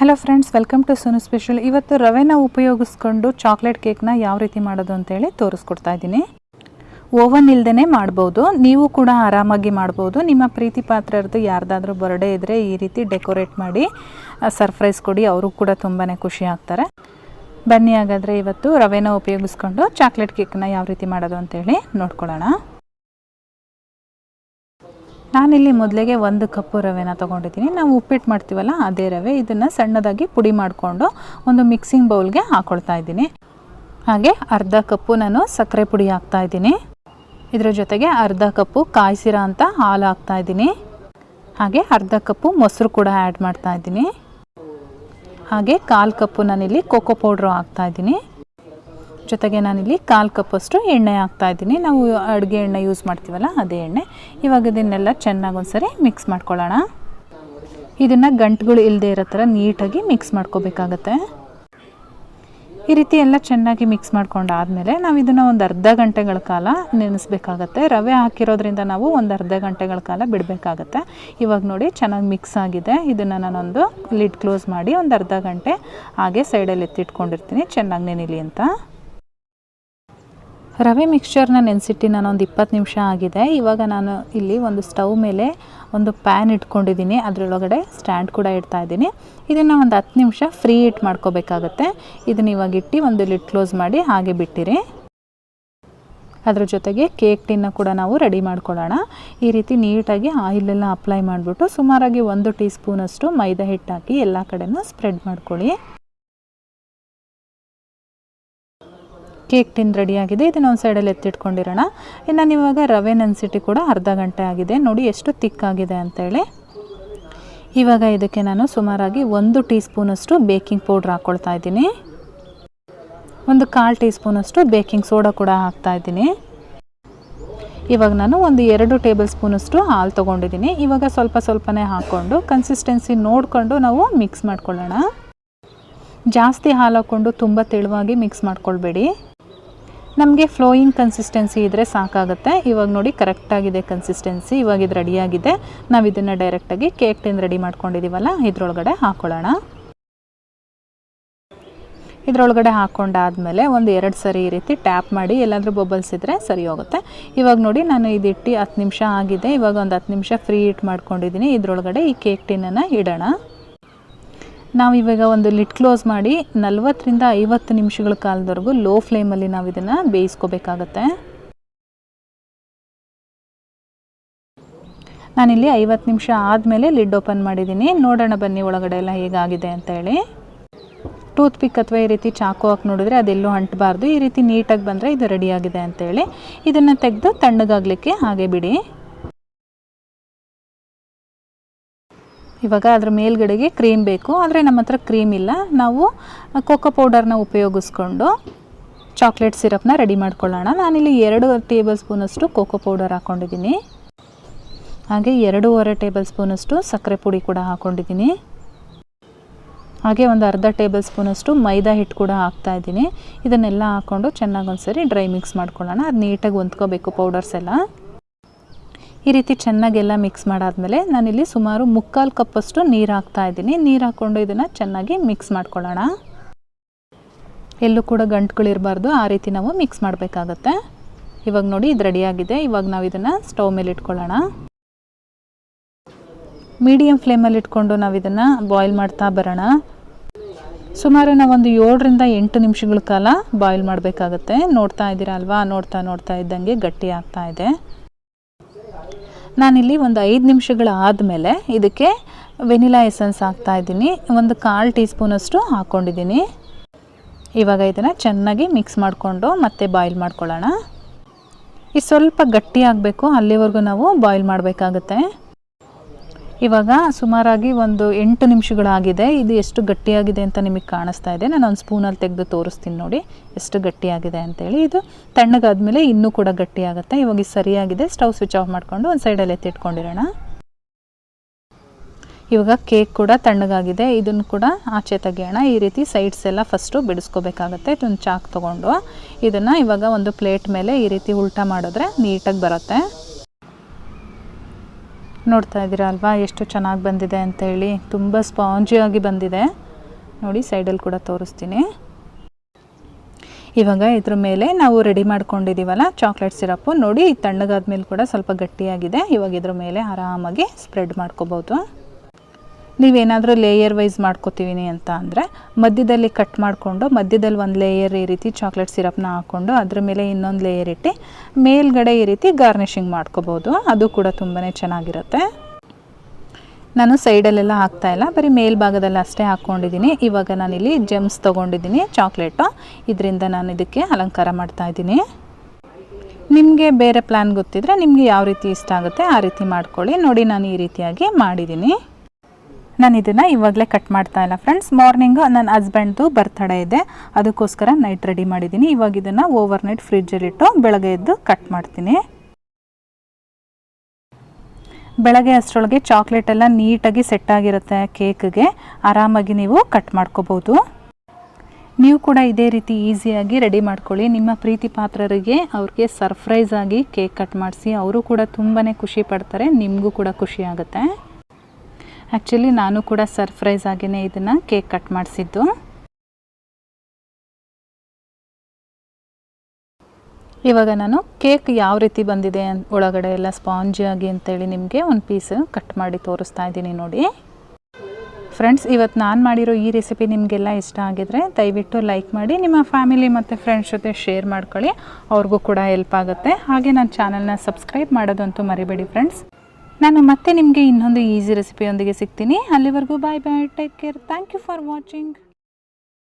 Hello friends, welcome to Sonu special. ಇವತ್ತು ರವೆನ ಉಪಯೋಗಿಸ್ಕೊಂಡು ಚಾಕ್ಲೇಟ್ ಕೇಕ್ನ ಯಾವ ರೀತಿ ಮಾಡೋದು ಅಂತೇಳಿ ತೋರಿಸ್ಕೊಡ್ತಾ ಇದ್ದೀನಿ. ಓವನ್ ಇಲ್ಲದೇ ಮಾಡ್ಬೋದು, ನೀವು ಕೂಡ ಆರಾಮಾಗಿ ಮಾಡ್ಬೋದು. ನಿಮ್ಮ ಪ್ರೀತಿ ಪಾತ್ರರದ್ದು ಯಾರ್ದಾದ್ರೂ ಬರ್ಡೇ ಇದ್ದರೆ ಈ ರೀತಿ ಡೆಕೋರೇಟ್ ಮಾಡಿ ಸರ್ಪ್ರೈಸ್ ಕೊಡಿ, ಅವರು ಕೂಡ ತುಂಬಾ ಖುಷಿ ಆಗ್ತಾರೆ. ಬನ್ನಿ ಹಾಗಾದರೆ ಇವತ್ತು ರವೆನ ಉಪಯೋಗಿಸ್ಕೊಂಡು ಚಾಕ್ಲೇಟ್ ಕೇಕ್ನ ಯಾವ ರೀತಿ ಮಾಡೋದು ಅಂತೇಳಿ ನೋಡ್ಕೊಳ್ಳೋಣ. ನಾನಿಲ್ಲಿ ಮೊದಲಿಗೆ 1 ಕಪ್ಪು ರವೆನ ತೊಗೊಂಡಿದ್ದೀನಿ. ನಾವು ಉಪ್ಪಿಟ್ಟು ಮಾಡ್ತೀವಲ್ಲ ಅದೇ ರವೆ. ಇದನ್ನು ಸಣ್ಣದಾಗಿ ಪುಡಿ ಮಾಡಿಕೊಂಡು ಒಂದು ಮಿಕ್ಸಿಂಗ್ ಬೌಲ್ಗೆ ಹಾಕ್ಕೊಳ್ತಾ ಇದ್ದೀನಿ. ಹಾಗೆ ಅರ್ಧ ಕಪ್ಪು ನಾನು ಸಕ್ಕರೆ ಪುಡಿ ಹಾಕ್ತಾಯಿದ್ದೀನಿ. ಇದರ ಜೊತೆಗೆ ಅರ್ಧ ಕಪ್ಪು ಕಾಯಿಸಿರೋ ಅಂಥ ಹಾಲು ಹಾಕ್ತಾಯಿದ್ದೀನಿ. ಹಾಗೆ ಅರ್ಧ ಕಪ್ಪು ಮೊಸರು ಕೂಡ ಆ್ಯಡ್ ಮಾಡ್ತಾಯಿದ್ದೀನಿ. ಹಾಗೆ 1/4 ಕಪ್ಪು ನಾನಿಲ್ಲಿ ಕೋಕೋ ಪೌಡ್ರು ಹಾಕ್ತಾಯಿದ್ದೀನಿ. ಜೊತೆಗೆ ನಾನಿಲ್ಲಿ 1/4 ಕಪ್ಪಷ್ಟು ಎಣ್ಣೆ ಹಾಕ್ತಾಯಿದ್ದೀನಿ. ನಾವು ಅಡುಗೆ ಎಣ್ಣೆ ಯೂಸ್ ಮಾಡ್ತೀವಲ್ಲ ಅದೇ ಎಣ್ಣೆ. ಇವಾಗ ಇದನ್ನೆಲ್ಲ ಚೆನ್ನಾಗಿ ಒಂದ್ಸರಿ ಮಿಕ್ಸ್ ಮಾಡ್ಕೊಳ್ಳೋಣ. ಇದನ್ನು ಗಂಟುಗಳು ಇಲ್ಲದೆ ಇರೋ ಥರ ನೀಟಾಗಿ ಮಿಕ್ಸ್ ಮಾಡ್ಕೋಬೇಕಾಗತ್ತೆ. ಈ ರೀತಿ ಎಲ್ಲ ಚೆನ್ನಾಗಿ ಮಿಕ್ಸ್ ಮಾಡ್ಕೊಂಡಾದಮೇಲೆ ನಾವು ಇದನ್ನು ಒಂದು ಅರ್ಧ ಗಂಟೆಗಳ ಕಾಲ ನೆನೆಸ್ಬೇಕಾಗತ್ತೆ. ರವೆ ಹಾಕಿರೋದ್ರಿಂದ ನಾವು ಒಂದು ಅರ್ಧ ಗಂಟೆಗಳ ಕಾಲ ಬಿಡಬೇಕಾಗತ್ತೆ. ಇವಾಗ ನೋಡಿ ಚೆನ್ನಾಗಿ ಮಿಕ್ಸ್ ಆಗಿದೆ. ಇದನ್ನು ನಾನೊಂದು ಲಿಡ್ ಕ್ಲೋಸ್ ಮಾಡಿ ಒಂದು ಅರ್ಧ ಗಂಟೆ ಹಾಗೆ ಸೈಡಲ್ಲಿ ಎತ್ತಿಟ್ಕೊಂಡಿರ್ತೀನಿ ಚೆನ್ನಾಗಿ ನೆನೆಯಲಿ ಅಂತ. ರವೆ ಮಿಕ್ಸ್ಚರ್ನ ನೆನೆಸಿಟ್ಟು ನಾನೊಂದು 20 ನಿಮಿಷ ಆಗಿದೆ. ಇವಾಗ ನಾನು ಇಲ್ಲಿ ಒಂದು ಸ್ಟವ್ ಮೇಲೆ ಒಂದು ಪ್ಯಾನ್ ಇಟ್ಕೊಂಡಿದ್ದೀನಿ. ಅದರೊಳಗಡೆ ಸ್ಟ್ಯಾಂಡ್ ಕೂಡ ಇಡ್ತಾ ಇದ್ದೀನಿ. ಇದನ್ನು ಒಂದು 10 ನಿಮಿಷ ಫ್ರೀ ಹೀಟ್ ಮಾಡ್ಕೋಬೇಕಾಗತ್ತೆ. ಇದನ್ನು ಇವಾಗ ಇಟ್ಟು ಒಂದು ಲಿಡ್ ಕ್ಲೋಸ್ ಮಾಡಿ ಹಾಗೆ ಬಿಟ್ಟಿರಿ. ಅದ್ರ ಜೊತೆಗೆ ಕೇಕ್ ಟಿನ್ನ ಕೂಡ ನಾವು ರೆಡಿ ಮಾಡ್ಕೊಳ್ಳೋಣ. ಈ ರೀತಿ ನೀಟಾಗಿ ಆಯಿಲೆಲ್ಲ ಅಪ್ಲೈ ಮಾಡಿಬಿಟ್ಟು ಸುಮಾರಾಗಿ 1 ಟೀ ಸ್ಪೂನಷ್ಟು ಮೈದಾ ಹಿಟ್ಟು ಹಾಕಿ ಎಲ್ಲ ಕಡೆನೂ ಸ್ಪ್ರೆಡ್ ಮಾಡ್ಕೊಳ್ಳಿ. ಕೇಕ್ ಟಿನ್ ರೆಡಿಯಾಗಿದೆ. ಇದನ್ನು ಒಂದು ಸೈಡಲ್ಲಿ ಎತ್ತಿಟ್ಕೊಂಡಿರೋಣ. ಇನ್ನು ಇವಾಗ ರವೆ ನೆನೆಸಿಟ್ಟು ಕೂಡ ಅರ್ಧ ಗಂಟೆ ಆಗಿದೆ. ನೋಡಿ ಎಷ್ಟು ತಿಕ್ಕಾಗಿದೆ ಅಂತೇಳಿ. ಇವಾಗ ಇದಕ್ಕೆ ನಾನು ಸುಮಾರಾಗಿ 1 ಟೀ ಸ್ಪೂನಷ್ಟು ಬೇಕಿಂಗ್ ಪೌಡ್ರ್ ಹಾಕ್ಕೊಳ್ತಾ ಇದ್ದೀನಿ. ಒಂದು 1/4 ಟೀ ಸ್ಪೂನಷ್ಟು ಬೇಕಿಂಗ್ ಸೋಡಾ ಕೂಡ ಹಾಕ್ತಾಯಿದ್ದೀನಿ. ಇವಾಗ ನಾನು ಒಂದು 2 ಟೇಬಲ್ ಸ್ಪೂನಷ್ಟು ಹಾಲು ತೊಗೊಂಡಿದ್ದೀನಿ. ಇವಾಗ ಸ್ವಲ್ಪನೇ ಹಾಕ್ಕೊಂಡು ಕನ್ಸಿಸ್ಟೆನ್ಸಿ ನೋಡಿಕೊಂಡು ನಾವು ಮಿಕ್ಸ್ ಮಾಡ್ಕೊಳ್ಳೋಣ. ಜಾಸ್ತಿ ಹಾಲು ಹಾಕ್ಕೊಂಡು ತುಂಬ ತೆಳುವಾಗಿ ಮಿಕ್ಸ್ ಮಾಡ್ಕೊಳ್ಬೇಡಿ. ನಮಗೆ ಫ್ಲೋಯಿಂಗ್ ಕನ್ಸಿಸ್ಟೆನ್ಸಿ ಇದ್ದರೆ ಸಾಕಾಗುತ್ತೆ. ಇವಾಗ ನೋಡಿ ಕರೆಕ್ಟಾಗಿದೆ ಕನ್ಸಿಸ್ಟೆನ್ಸಿ. ಇವಾಗ ಇದು ರೆಡಿಯಾಗಿದೆ. ನಾವು ಇದನ್ನು ಡೈರೆಕ್ಟಾಗಿ ಕೇಕ್ ಟಿನ್ ರೆಡಿ ಮಾಡ್ಕೊಂಡಿದ್ದೀವಲ್ಲ ಇದರೊಳಗಡೆ ಹಾಕ್ಕೊಳ್ಳೋಣ. ಇದರೊಳಗಡೆ ಹಾಕ್ಕೊಂಡಾದಮೇಲೆ ಒಂದು 2 ಸರಿ ಈ ರೀತಿ ಟ್ಯಾಪ್ ಮಾಡಿ ಎಲ್ಲಾದರೂ ಬಬಲ್ಸ್ ಇದ್ದರೆ ಸರಿ ಹೋಗುತ್ತೆ. ಇವಾಗ ನೋಡಿ ನಾನು ಇದಿಟ್ಟು 10 ನಿಮಿಷ ಆಗಿದೆ. ಇವಾಗ ಒಂದು 10 ನಿಮಿಷ ಫ್ರೀ ಹೀಟ್ ಮಾಡ್ಕೊಂಡಿದ್ದೀನಿ. ಇದರೊಳಗಡೆ ಈ ಕೇಕ್ ಟಿನ್ನನ್ನು ಇಡೋಣ. ನಾವು ಇವಾಗ ಒಂದು ಲಿಡ್ ಕ್ಲೋಸ್ ಮಾಡಿ 40ರಿಂದ 50 ನಿಮಿಷಗಳ ಕಾಲದವರೆಗೂ ಲೋ ಫ್ಲೇಮಲ್ಲಿ ನಾವು ಇದನ್ನು ಬೇಯಿಸ್ಕೋಬೇಕಾಗತ್ತೆ. ನಾನಿಲ್ಲಿ 50 ನಿಮಿಷ ಆದಮೇಲೆ ಲಿಡ್ ಓಪನ್ ಮಾಡಿದ್ದೀನಿ. ನೋಡೋಣ ಬನ್ನಿ ಒಳಗಡೆ ಎಲ್ಲ ಹೇಗಾಗಿದೆ ಅಂತೇಳಿ. ಟೂತ್ ಪಿಕ್ ಅಥವಾ ಈ ರೀತಿ ಚಾಕು ಹಾಕಿ ನೋಡಿದ್ರೆ ಅದೆಲ್ಲೂ ಅಂಟಬಾರ್ದು. ಈ ರೀತಿ ನೀಟಾಗಿ ಬಂದರೆ ಇದು ರೆಡಿಯಾಗಿದೆ ಅಂತೇಳಿ. ಇದನ್ನು ತೆಗೆದು ತಣ್ಣಗಾಗಲಿಕ್ಕೆ ಹಾಗೆ ಬಿಡಿ. ಇವಾಗ ಅದ್ರ ಮೇಲ್ಗಡೆಗೆ ಕ್ರೀಮ್ ಬೇಕು, ಆದರೆ ನಮ್ಮ ಹತ್ರ ಕ್ರೀಮ್ ಇಲ್ಲ. ನಾವು ಕೋಕೋ ಪೌಡರ್ನ ಉಪಯೋಗಿಸ್ಕೊಂಡು ಚಾಕ್ಲೇಟ್ ಸಿರಪ್ನ ರೆಡಿ ಮಾಡ್ಕೊಳ್ಳೋಣ. ನಾನಿಲ್ಲಿ 2 ಟೇಬಲ್ ಸ್ಪೂನಷ್ಟು ಕೋಕೋ ಪೌಡರ್ ಹಾಕ್ಕೊಂಡಿದ್ದೀನಿ. ಹಾಗೆ 2.5 ಟೇಬಲ್ ಸ್ಪೂನಷ್ಟು ಸಕ್ಕರೆ ಪುಡಿ ಕೂಡ ಹಾಕ್ಕೊಂಡಿದ್ದೀನಿ. ಹಾಗೆ ಒಂದು ಅರ್ಧ ಟೇಬಲ್ ಸ್ಪೂನಷ್ಟು ಮೈದಾ ಹಿಟ್ಟು ಕೂಡ ಹಾಕ್ತಾಯಿದ್ದೀನಿ. ಇದನ್ನೆಲ್ಲ ಹಾಕ್ಕೊಂಡು ಚೆನ್ನಾಗಿ ಒಂದ್ಸರಿ ಡ್ರೈ ಮಿಕ್ಸ್ ಮಾಡ್ಕೊಳ್ಳೋಣ. ಅದು ನೀಟಾಗಿ ಹೊಂದ್ಕೋಬೇಕು ಪೌಡರ್ಸ್ ಎಲ್ಲ. ಈ ರೀತಿ ಚೆನ್ನಾಗೆಲ್ಲ ಮಿಕ್ಸ್ ಮಾಡಾದಮೇಲೆ ನಾನಿಲ್ಲಿ ಸುಮಾರು 3/4 ಕಪ್ಪಷ್ಟು ನೀರು ಹಾಕ್ತಾಯಿದ್ದೀನಿ. ನೀರು ಹಾಕ್ಕೊಂಡು ಇದನ್ನು ಚೆನ್ನಾಗಿ ಮಿಕ್ಸ್ ಮಾಡ್ಕೊಳ್ಳೋಣ. ಎಲ್ಲೂ ಕೂಡ ಗಂಟುಗಳಿರಬಾರ್ದು, ಆ ರೀತಿ ನಾವು ಮಿಕ್ಸ್ ಮಾಡಬೇಕಾಗತ್ತೆ. ಇವಾಗ ನೋಡಿ ಇದು ರೆಡಿಯಾಗಿದೆ. ಇವಾಗ ನಾವು ಇದನ್ನು ಸ್ಟವ್ ಮೇಲೆ ಇಟ್ಕೊಳ್ಳೋಣ. ಮೀಡಿಯಮ್ ಫ್ಲೇಮಲ್ಲಿ ಇಟ್ಕೊಂಡು ನಾವು ಇದನ್ನು ಬಾಯ್ಲ್ ಮಾಡ್ತಾ ಬರೋಣ. ಸುಮಾರು ನಾವೊಂದು 7ರಿಂದ 8 ನಿಮಿಷಗಳ ಕಾಲ ಬಾಯ್ಲ್ ಮಾಡಬೇಕಾಗತ್ತೆ. ನೋಡ್ತಾ ಇದ್ದೀರಾ ಅಲ್ವಾ, ನೋಡ್ತಾ ಇದ್ದಂಗೆ ಗಟ್ಟಿ ಆಗ್ತಾ ಇದೆ. ನಾನಿಲ್ಲಿ ಒಂದು 5 ನಿಮಿಷಗಳ ಆದಮೇಲೆ ಇದಕ್ಕೆ ವೆನಿಲಾ ಎಸೆನ್ಸ್ ಹಾಕ್ತಾಯಿದ್ದೀನಿ. ಒಂದು 1/4 ಟೀ ಸ್ಪೂನಷ್ಟು ಹಾಕ್ಕೊಂಡಿದ್ದೀನಿ. ಇವಾಗ ಇದನ್ನು ಚೆನ್ನಾಗಿ ಮಿಕ್ಸ್ ಮಾಡಿಕೊಂಡು ಮತ್ತೆ ಬಾಯ್ಲ್ ಮಾಡ್ಕೊಳ್ಳೋಣ. ಇದು ಸ್ವಲ್ಪ ಗಟ್ಟಿ ಆಗಬೇಕು, ಅಲ್ಲಿವರೆಗೂ ನಾವು ಬಾಯ್ಲ್ ಮಾಡಬೇಕಾಗತ್ತೆ. ಇವಾಗ ಸುಮಾರಾಗಿ ಒಂದು 8 ನಿಮಿಷಗಳಾಗಿದೆ. ಇದು ಎಷ್ಟು ಗಟ್ಟಿಯಾಗಿದೆ ಅಂತ ನಿಮಗೆ ಕಾಣಿಸ್ತಾ ಇದೆ. ನಾನು ಒಂದು ಸ್ಪೂನಲ್ಲಿ ತೆಗೆದು ತೋರಿಸ್ತೀನಿ ನೋಡಿ ಎಷ್ಟು ಗಟ್ಟಿಯಾಗಿದೆ ಅಂತೇಳಿ. ಇದು ತಣ್ಣಗಾದ್ಮೇಲೆ ಇನ್ನೂ ಕೂಡ ಗಟ್ಟಿಯಾಗುತ್ತೆ. ಇವಾಗ ಇದು ಸರಿಯಾಗಿದೆ. ಸ್ಟವ್ ಸ್ವಿಚ್ ಆಫ್ ಮಾಡಿಕೊಂಡು ಒಂದು ಸೈಡಲ್ಲಿ ಎತ್ತಿಟ್ಕೊಂಡಿರೋಣ. ಇವಾಗ ಕೇಕ್ ಕೂಡ ತಣ್ಣಗಾಗಿದೆ. ಇದನ್ನು ಕೂಡ ಆಚೆ ತೆಗೆಯೋಣ. ಈ ರೀತಿ ಸೈಡ್ಸ್ ಎಲ್ಲ ಫಸ್ಟು ಬಿಡಿಸ್ಕೋಬೇಕಾಗತ್ತೆ. ಇದೊಂದು ಚಾಕ್ ತೊಗೊಂಡು ಇದನ್ನು ಇವಾಗ ಒಂದು ಪ್ಲೇಟ್ ಮೇಲೆ ಈ ರೀತಿ ಉಲ್ಟಾ ಮಾಡಿದ್ರೆ ನೀಟಾಗಿ ಬರುತ್ತೆ. ನೋಡ್ತಾ ಇದ್ದೀರಾ ಅಲ್ವಾ ಎಷ್ಟು ಚೆನ್ನಾಗಿ ಬಂದಿದೆ ಅಂತ ಹೇಳಿ. ತುಂಬ ಸ್ಪಾಂಜಿಯಾಗಿ ಬಂದಿದೆ. ನೋಡಿ ಸೈಡಲ್ಲಿ ಕೂಡ ತೋರಿಸ್ತೀನಿ. ಇವಾಗ ಇದ್ರ ಮೇಲೆ ನಾವು ರೆಡಿ ಮಾಡ್ಕೊಂಡಿದ್ದೀವಲ್ಲ ಚಾಕ್ಲೇಟ್ ಸಿರಪ್ಪು, ನೋಡಿ ತಣ್ಣಗಾದ್ಮೇಲೆ ಕೂಡ ಸ್ವಲ್ಪ ಗಟ್ಟಿಯಾಗಿದೆ. ಇವಾಗ ಇದ್ರ ಮೇಲೆ ಆರಾಮಾಗಿ ಸ್ಪ್ರೆಡ್ ಮಾಡ್ಕೋಬೋದು. ನೀವೇನಾದರೂ ಲೇಯರ್ ವೈಸ್ ಮಾಡ್ಕೋತೀವಿ ಅಂತ ಅಂದರೆ ಮಧ್ಯದಲ್ಲಿ ಕಟ್ ಮಾಡಿಕೊಂಡು ಮಧ್ಯದಲ್ಲಿ ಒಂದು ಲೇಯರ್ ಈ ರೀತಿ ಚಾಕ್ಲೇಟ್ ಸಿರಪ್ನ ಹಾಕ್ಕೊಂಡು ಅದ್ರ ಮೇಲೆ ಇನ್ನೊಂದು ಲೇಯರ್ ಇಟ್ಟು ಮೇಲ್ಗಡೆ ಈ ರೀತಿ ಗಾರ್ನಿಷಿಂಗ್ ಮಾಡ್ಕೋಬೋದು. ಅದು ಕೂಡ ತುಂಬಾ ಚೆನ್ನಾಗಿರುತ್ತೆ. ನಾನು ಸೈಡಲ್ಲೆಲ್ಲ ಹಾಕ್ತಾಯಿಲ್ಲ, ಬರೀ ಮೇಲ್ಭಾಗದಲ್ಲಿ ಅಷ್ಟೇ ಹಾಕ್ಕೊಂಡಿದ್ದೀನಿ. ಇವಾಗ ನಾನಿಲ್ಲಿ ಜೆಮ್ಸ್ ತೊಗೊಂಡಿದ್ದೀನಿ ಚಾಕ್ಲೇಟು, ಇದರಿಂದ ನಾನು ಇದಕ್ಕೆ ಅಲಂಕಾರ ಮಾಡ್ತಾಯಿದ್ದೀನಿ. ನಿಮಗೆ ಬೇರೆ ಪ್ಲ್ಯಾನ್ ಗೊತ್ತಿದ್ದರೆ ನಿಮಗೆ ಯಾವ ರೀತಿ ಇಷ್ಟ ಆಗುತ್ತೆ ಆ ರೀತಿ ಮಾಡ್ಕೊಳ್ಳಿ. ನೋಡಿ ನಾನು ಈ ರೀತಿಯಾಗಿ ಮಾಡಿದ್ದೀನಿ. ನಾನು ಇದನ್ನು ಇವಾಗಲೇ ಕಟ್ ಮಾಡ್ತಾಯಿಲ್ಲ ಫ್ರೆಂಡ್ಸ್. ಮಾರ್ನಿಂಗು ನನ್ನ ಹಸ್ಬೆಂಡ್ದು ಬರ್ತಡೇ ಇದೆ, ಅದಕ್ಕೋಸ್ಕರ ನೈಟ್ ರೆಡಿ ಮಾಡಿದ್ದೀನಿ. ಇವಾಗ ಇದನ್ನು ಓವರ್ ನೈಟ್ ಫ್ರಿಜ್ಜಲ್ಲಿಟ್ಟು ಬೆಳಗ್ಗೆ ಎದ್ದು ಕಟ್ ಮಾಡ್ತೀನಿ. ಬೆಳಗ್ಗೆ ಅಷ್ಟರೊಳಗೆ ಚಾಕ್ಲೇಟ್ ಎಲ್ಲ ನೀಟಾಗಿ ಸೆಟ್ ಆಗಿರುತ್ತೆ ಕೇಕ್ಗೆ, ಆರಾಮಾಗಿ ನೀವು ಕಟ್ ಮಾಡ್ಕೋಬೋದು. ನೀವು ಕೂಡ ಇದೇ ರೀತಿ ಈಸಿಯಾಗಿ ರೆಡಿ ಮಾಡ್ಕೊಳ್ಳಿ. ನಿಮ್ಮ ಪ್ರೀತಿ ಪಾತ್ರರಿಗೆ ಅವ್ರಿಗೆ ಸರ್ಪ್ರೈಸ್ ಆಗಿ ಕೇಕ್ ಕಟ್ ಮಾಡಿಸಿ, ಅವರು ಕೂಡ ತುಂಬಾ ಖುಷಿ ಪಡ್ತಾರೆ, ನಿಮಗೂ ಕೂಡ ಖುಷಿ ಆಗುತ್ತೆ. ಆ್ಯಕ್ಚುಲಿ ನಾನು ಕೂಡ ಸರ್ಪ್ರೈಸ್ ಆಗಿಯೇ ಇದನ್ನು ಕೇಕ್ ಕಟ್ ಮಾಡಿಸಿದ್ದು. ಇವಾಗ ನಾನು ಕೇಕ್ ಯಾವ ರೀತಿ ಬಂದಿದೆ ಒಳಗಡೆ ಎಲ್ಲ ಸ್ಪಾಂಜಿಯಾಗಿ ಅಂತೇಳಿ ನಿಮಗೆ ಒಂದು ಪೀಸ್ ಕಟ್ ಮಾಡಿ ತೋರಿಸ್ತಾ ಇದ್ದೀನಿ ನೋಡಿ. ಫ್ರೆಂಡ್ಸ್, ಇವತ್ತು ನಾನು ಮಾಡಿರೋ ಈ ರೆಸಿಪಿ ನಿಮಗೆಲ್ಲ ಇಷ್ಟ ಆಗಿದರೆ ದಯವಿಟ್ಟು ಲೈಕ್ ಮಾಡಿ, ನಿಮ್ಮ ಫ್ಯಾಮಿಲಿ ಮತ್ತು ಫ್ರೆಂಡ್ಸ್ ಜೊತೆ ಶೇರ್ ಮಾಡ್ಕೊಳ್ಳಿ, ಅವ್ರಿಗೂ ಕೂಡ ಹೆಲ್ಪ್ ಆಗುತ್ತೆ. ಹಾಗೆ ನನ್ನ ಚಾನಲ್ನ ಸಬ್ಸ್ಕ್ರೈಬ್ ಮಾಡೋದಂತೂ ಮರಿಬೇಡಿ ಫ್ರೆಂಡ್ಸ್. ನಾನು ಮತ್ತೆ ನಿಮಗೆ ಇನ್ನೊಂದು ಈಸಿ ರೆಸಿಪಿಯೊಂದಿಗೆ ಸಿಗ್ತೀನಿ. ಅಲ್ಲಿವರೆಗೂ bye bye, take care, thank you for watching.